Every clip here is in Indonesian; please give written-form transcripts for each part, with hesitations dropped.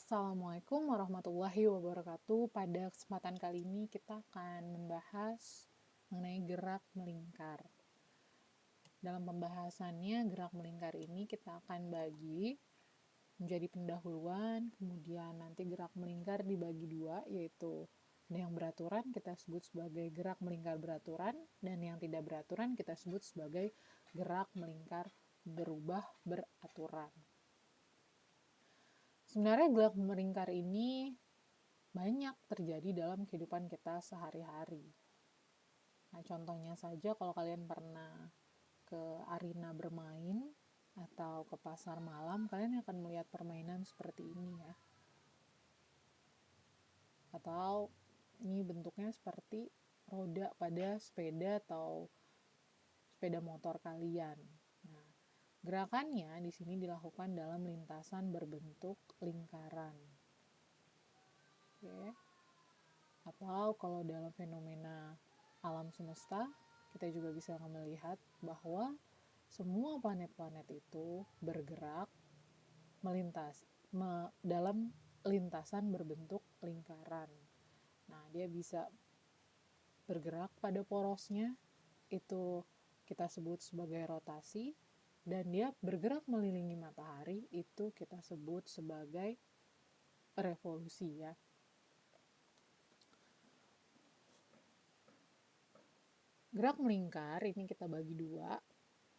Assalamualaikum warahmatullahi wabarakatuh. Pada kesempatan kali ini kita akan membahas mengenai gerak melingkar. Dalam pembahasannya, gerak melingkar ini kita akan bagi menjadi pendahuluan, kemudian nanti gerak melingkar dibagi dua, yaitu ada yang beraturan kita sebut sebagai gerak melingkar beraturan, dan yang tidak beraturan kita sebut sebagai gerak melingkar berubah beraturan. Sebenarnya gerak melingkar ini banyak terjadi dalam kehidupan kita sehari-hari. Nah, contohnya saja kalau kalian pernah ke arena bermain atau ke pasar malam, kalian akan melihat permainan seperti ini ya. Atau ini bentuknya seperti roda pada sepeda atau sepeda motor kalian. Nah, gerakannya di sini dilakukan dalam lintasan berbentuk lingkaran. Oke. Atau kalau dalam fenomena alam semesta, kita juga bisa melihat bahwa semua planet-planet itu bergerak dalam lintasan berbentuk lingkaran. Nah, dia bisa bergerak pada porosnya, itu kita sebut sebagai rotasi, dan dia bergerak mengelilingi matahari, itu kita sebut sebagai revolusi ya. Gerak melingkar ini kita bagi dua,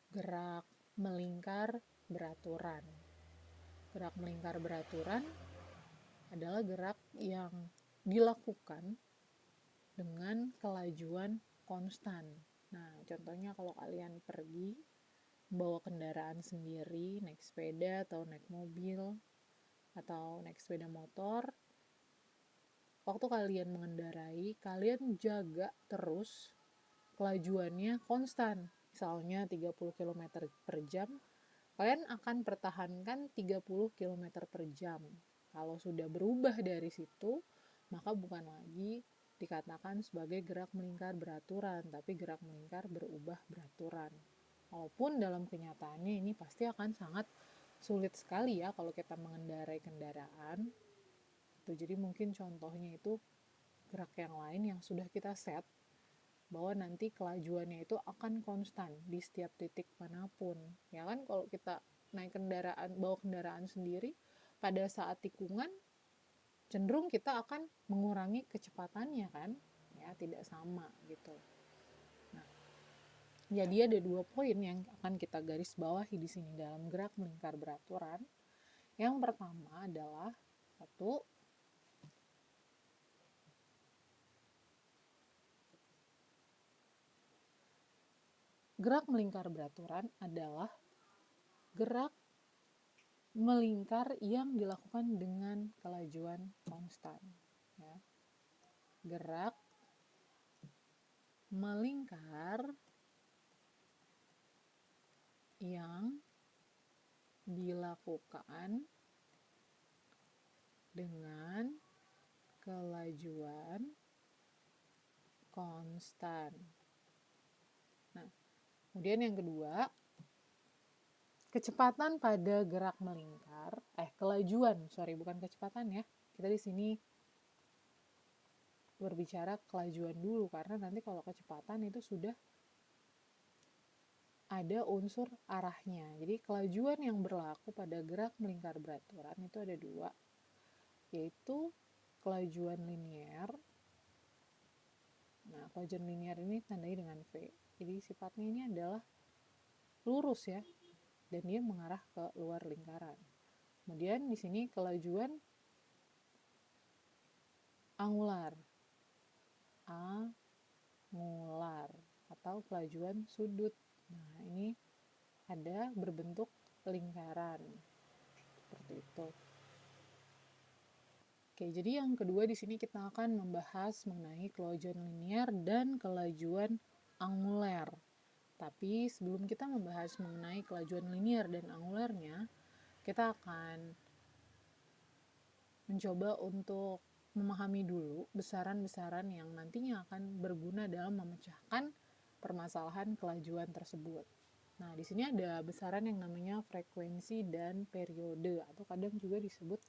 gerak melingkar beraturan. Gerak melingkar beraturan adalah gerak yang dilakukan dengan kelajuan konstan. Nah, contohnya kalau kalian pergi bawa kendaraan sendiri, naik sepeda atau naik mobil atau naik sepeda motor, waktu kalian mengendarai, kalian jaga terus kelajuannya konstan. Misalnya 30 km per jam, kalian akan pertahankan 30 km per jam. Kalau sudah berubah dari situ, maka bukan lagi dikatakan sebagai gerak melingkar beraturan, tapi gerak melingkar berubah beraturan. Walaupun dalam kenyataannya ini pasti akan sangat sulit sekali ya kalau kita mengendarai kendaraan. Jadi mungkin contohnya itu gerak yang lain yang sudah kita set bahwa nanti kelajuannya itu akan konstan di setiap titik manapun. Ya kan kalau kita naik kendaraan, bawa kendaraan sendiri, pada saat tikungan cenderung kita akan mengurangi kecepatannya kan? Ya, tidak sama gitu. Nah, jadi ada dua poin yang akan kita garis bawahi di sini dalam gerak melingkar beraturan. Yang pertama adalah satu, gerak melingkar beraturan adalah gerak melingkar yang dilakukan dengan kelajuan konstan. Ya. Gerak melingkar yang dilakukan dengan kelajuan konstan. Nah, kemudian yang kedua, kecepatan pada gerak melingkar, bukan kecepatan ya. Kita di sini berbicara kelajuan dulu, karena nanti kalau kecepatan itu sudah ada unsur arahnya. Jadi kelajuan yang berlaku pada gerak melingkar beraturan itu ada dua, yaitu kelajuan linier. Nah, kelajuan linier ini tandai dengan V. Jadi sifatnya ini adalah lurus ya, dan dia mengarah ke luar lingkaran. Kemudian di sini kelajuan angular, atau kelajuan sudut. Nah, ini ada berbentuk lingkaran seperti itu. Oke, jadi yang kedua di sini kita akan membahas mengenai kelajuan linier dan kelajuan angular. Tapi sebelum kita membahas mengenai kelajuan linier dan angularnya, kita akan mencoba untuk memahami dulu besaran-besaran yang nantinya akan berguna dalam memecahkan permasalahan kelajuan tersebut. Nah, di sini ada besaran yang namanya frekuensi dan periode, atau kadang juga disebut